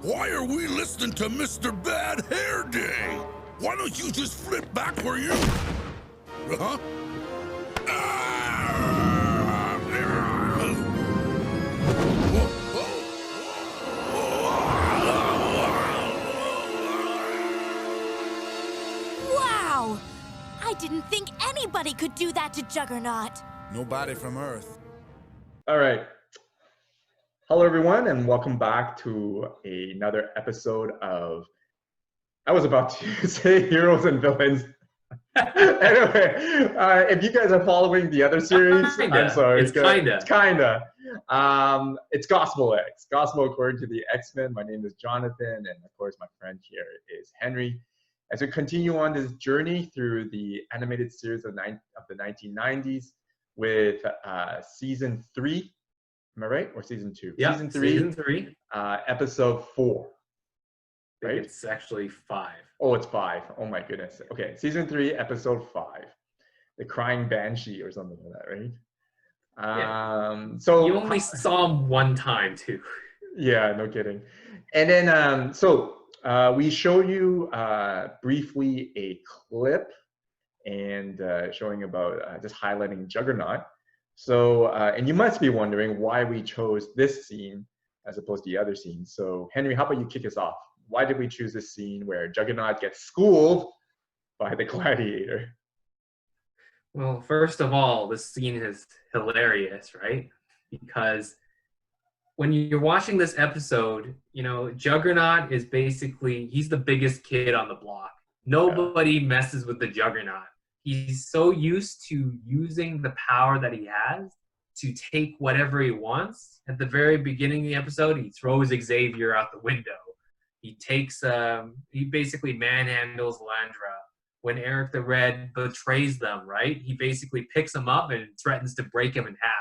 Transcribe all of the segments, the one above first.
Why are we listening to Mr. Bad Hair Day? Why don't you just flip back where you... Huh? Wow! I didn't think anybody could do that to Juggernaut. Nobody from Earth. All right. Hello, everyone, and welcome back to another episode of, I was about to say Heroes and Villains. Anyway, if you guys are following the other series, I'm sorry. It's kinda. It's kinda. It's GospelX. Gospel according to the X-Men. My name is Jonathan, and of course, my friend here is Henry. As we continue on this journey through the animated series of the 1990s with season 3. Am I right? Or season 2? Yeah, season 3. Season 3. Episode 4. I think it's actually 5. Oh, it's 5. Oh my goodness. Okay, season 3, episode 5. The Crying Banshee or something like that, right? Yeah. So you only saw him one time too. Yeah, no kidding. And then we show you briefly a clip and showing about just highlighting Juggernaut. So, and you must be wondering why we chose this scene as opposed to the other scenes. So, Henry, how about you kick us off? Why did we choose this scene where Juggernaut gets schooled by the gladiator? Well, first of all, this scene is hilarious, right? Because when you're watching this episode, you know, Juggernaut is basically, he's the biggest kid on the block. Nobody messes with the Juggernaut. He's so used to using the power that he has to take whatever he wants. At the very beginning of the episode, he throws Xavier out the window. He takes, he basically manhandles Landra. When Eric the Red betrays them, right? He basically picks him up and threatens to break him in half.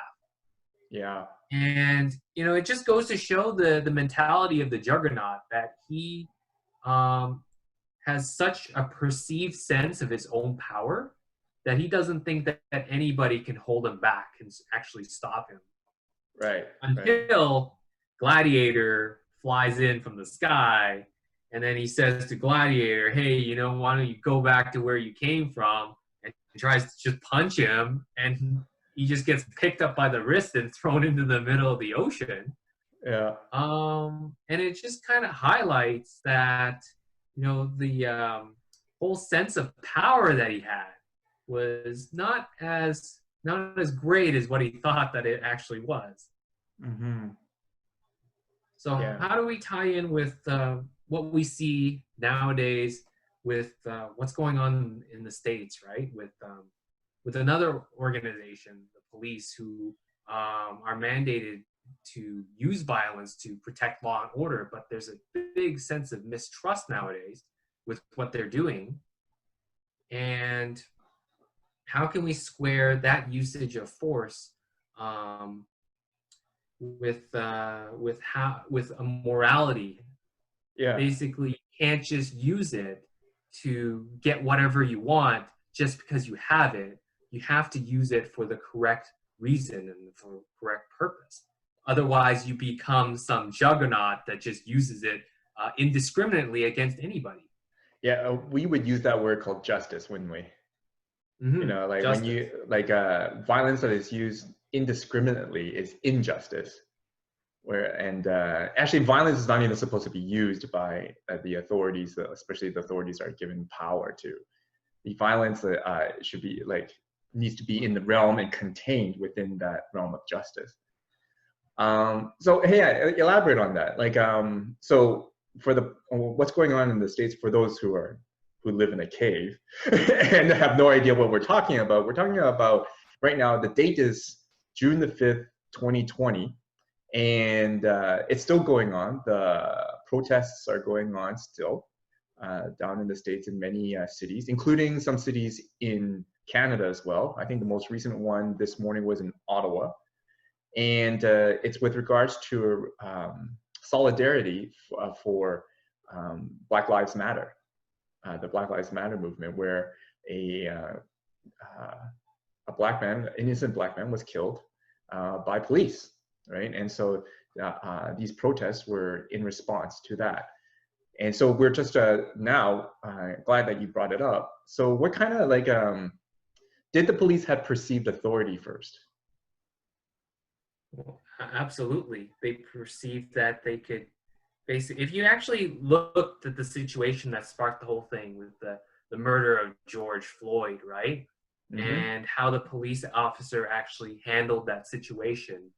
Yeah. And, you know, it just goes to show the mentality of the Juggernaut, that he has such a perceived sense of his own power that he doesn't think that anybody can hold him back and actually stop him. Right. Until Gladiator flies in from the sky, and then he says to Gladiator, hey, you know, why don't you go back to where you came from? And he tries to just punch him, and he just gets picked up by the wrist and thrown into the middle of the ocean. Yeah. And it just kind of highlights that, you know, the whole sense of power that he had was not as great as what he thought that it actually was. Mm-hmm. So Yeah. how do we tie in with what we see nowadays with what's going on in the States, right? With another organization, the police, who are mandated to use violence to protect law and order, but there's a big sense of mistrust nowadays with what they're doing. And how can we square that usage of force with a morality? Yeah. Basically, you can't just use it to get whatever you want just because you have it. You have to use it for the correct reason and for the correct purpose. Otherwise, you become some Juggernaut that just uses it indiscriminately against anybody. Yeah, we would use that word called justice, wouldn't we? Mm-hmm. You know, like Justice. when you, like violence that is used indiscriminately is injustice. Actually, violence is not even supposed to be used by the authorities, especially the authorities are given power to. The violence should be needs to be in the realm and contained within that realm of justice. So hey, elaborate on that. So for what's going on in the States, for those who live in a cave and have no idea what we're talking about, we're talking about right now. The date is June the 5th, 2020. And it's still going on. The protests are going on still down in the States in many cities, including some cities in Canada as well. I think the most recent one this morning was in Ottawa. And it's with regards to solidarity for Black Lives Matter, the Black Lives Matter movement, where a black man, innocent black man, was killed by police. Right, and so these protests were in response to that. And so we're just now glad that you brought it up. So what kind of like did the police have perceived authority first? Well, absolutely. They perceived that they could basically, if you actually looked at the situation that sparked the whole thing with the murder of George Floyd, right? Mm-hmm. And how the police officer actually handled that situation,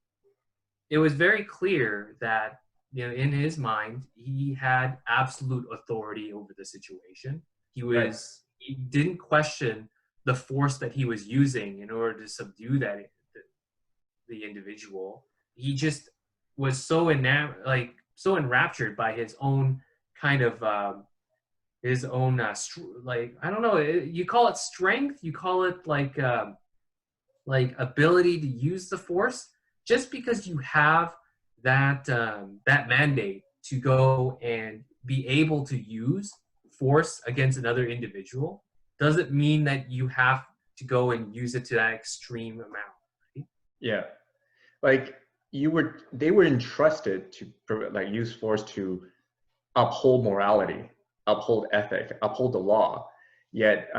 it was very clear that, you know, in his mind, he had absolute authority over the situation. Right. He didn't question the force that he was using in order to subdue the individual. He just was so so enraptured by his own kind of like, I don't know, you call it strength, you call it like ability to use the force. Just because you have that mandate to go and be able to use force against another individual doesn't mean that you have to go and use it to that extreme amount. Right? Yeah. Like they were entrusted to like use force to uphold morality, uphold ethic, uphold the law. Yet,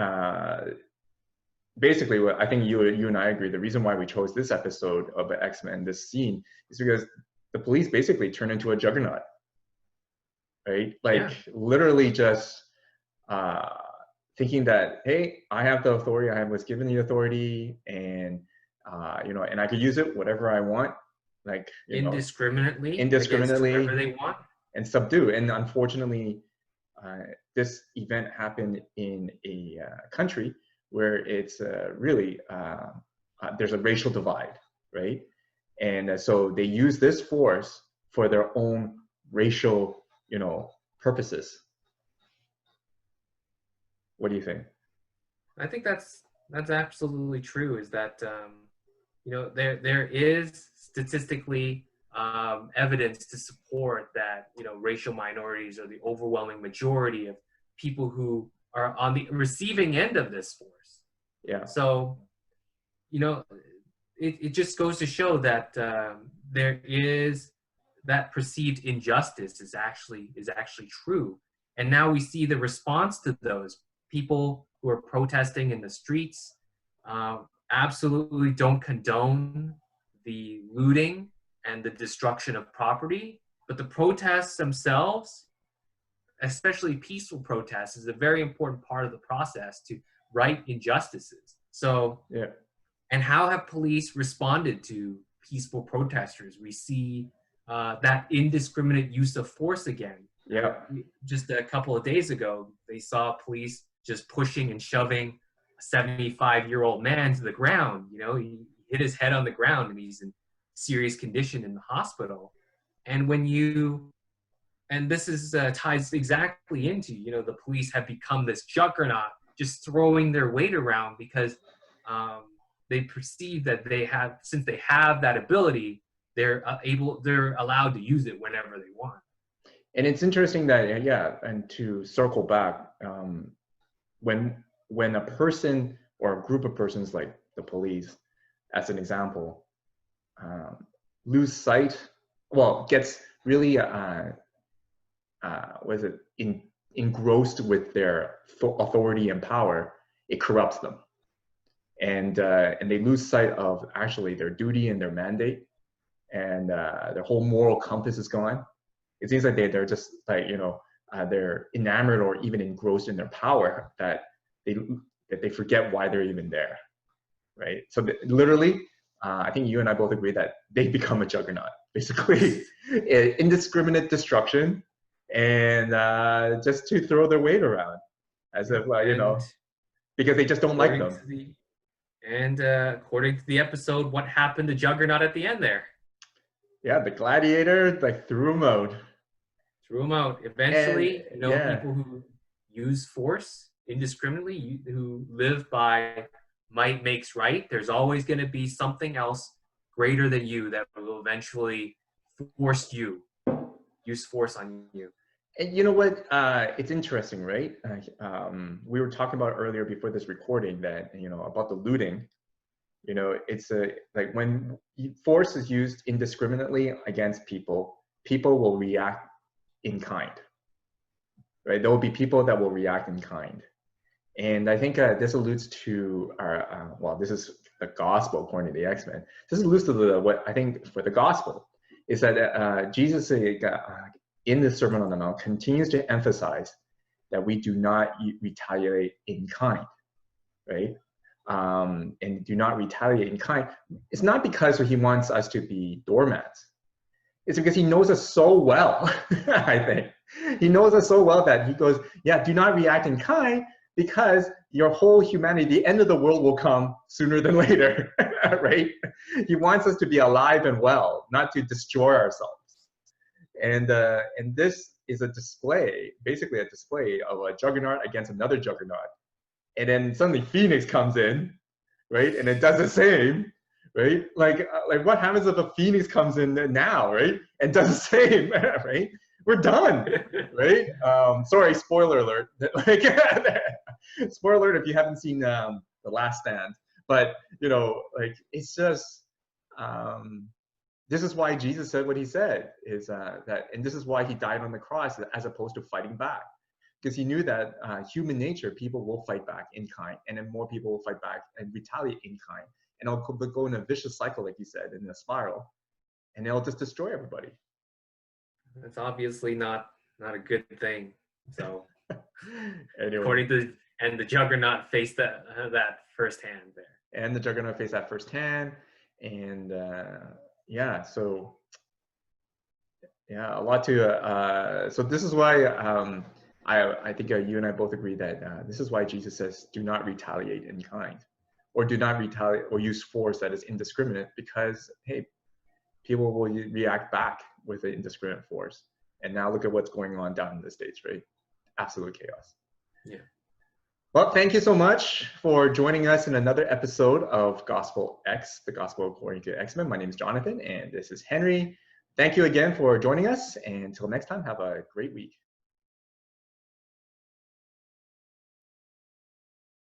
basically, what I think you and I agree, the reason why we chose this episode of X-Men, this scene, is because the police basically turned into a juggernaut, right? Like Yeah. literally just thinking that, hey, I have the authority, I was given the authority, and you know, and I could use it whatever I want, like Indiscriminately against whoever indiscriminately they want. and subdue. And unfortunately, this event happened in a country where it's really there's a racial divide, right? And so they use this force for their own racial, you know, purposes. What do you think? I think that's absolutely true. Is that you know, there is statistically evidence to support that, you know, racial minorities are the overwhelming majority of people who are on the receiving end of this force. Yeah. So, you know, it just goes to show that there is that perceived injustice is actually true. And now we see the response to those people who are protesting in the streets. Absolutely don't condone the looting and the destruction of property, but the protests themselves, especially peaceful protests, is a very important part of the process to right injustices. So, Yeah. and how have police responded to peaceful protesters? We see that indiscriminate use of force again. Yeah. Just a couple of days ago, they saw police just pushing and shoving a 75-year-old man to the ground. You know, he hit his head on the ground and he's in serious condition in the hospital. And and this is ties exactly into, you know, the police have become this juggernaut, just throwing their weight around because they perceive that since they have that ability, they're allowed to use it whenever they want. And it's interesting that, yeah, and to circle back, when a person or a group of persons like the police, as an example, lose sight, well, gets really engrossed with their authority and power, it corrupts them, and they lose sight of actually their duty and their mandate, and their whole moral compass is gone. It seems like they're just like, you know, they're enamored or even engrossed in their power that they forget why they're even there, right? So literally, I think you and I both agree that they become a juggernaut, basically, indiscriminate destruction, and just to throw their weight around, as if you know, because they just don't like them. According to the episode, what happened to Juggernaut at the end there? Yeah, the gladiator like threw him out. Threw him out. Eventually, And, you know, yeah. people who use force indiscriminately, who live by might makes right, there's always going to be something else greater than you that will eventually use force on you. And you know what? It's interesting, right? We were talking about earlier before this recording that, you know, about the looting. You know, it's like when force is used indiscriminately against people, people will react in kind, right? There will be people that will react in kind. And I think this alludes to our, well, this is the gospel according to the X-Men. This alludes to what I think for the gospel is that Jesus in the Sermon on the Mount continues to emphasize that we do not retaliate in kind, right? And do not retaliate in kind. It's not because he wants us to be doormats. It's because he knows us so well, I think. He knows us so well that he goes, yeah, do not react in kind because your whole humanity, the end of the world will come sooner than later, right? He wants us to be alive and well, not to destroy ourselves. And this is a display, basically a display of a juggernaut against another juggernaut. And then suddenly Phoenix comes in, right? And it does the same, right? Like what happens if a Phoenix comes in now, right? And does the same, right? We're done, right? Sorry, spoiler alert. Like, spoiler alert if you haven't seen The Last Stand. But, you know, like, it's just, this is why Jesus said what he said, is that, and this is why he died on the cross as opposed to fighting back. Because he knew that human nature, people will fight back in kind, and then more people will fight back and retaliate in kind. And it'll go in a vicious cycle, like you said, in a spiral, and it'll just destroy everybody. That's obviously not a good thing. So, anyway. according to, and the Juggernaut faced that firsthand there. And the Juggernaut faced that firsthand, and yeah, so yeah, a lot to. So this is why I think you and I both agree that this is why Jesus says, "Do not retaliate in kind," or do not retaliate or use force that is indiscriminate, because hey, people will react back with an indiscriminate force. And now look at what's going on down in the States, right? Absolute chaos. Yeah. Well, thank you so much for joining us in another episode of GospelX, the Gospel According to X-Men. My name is Jonathan, and this is Henry. Thank you again for joining us, and until next time, have a great week.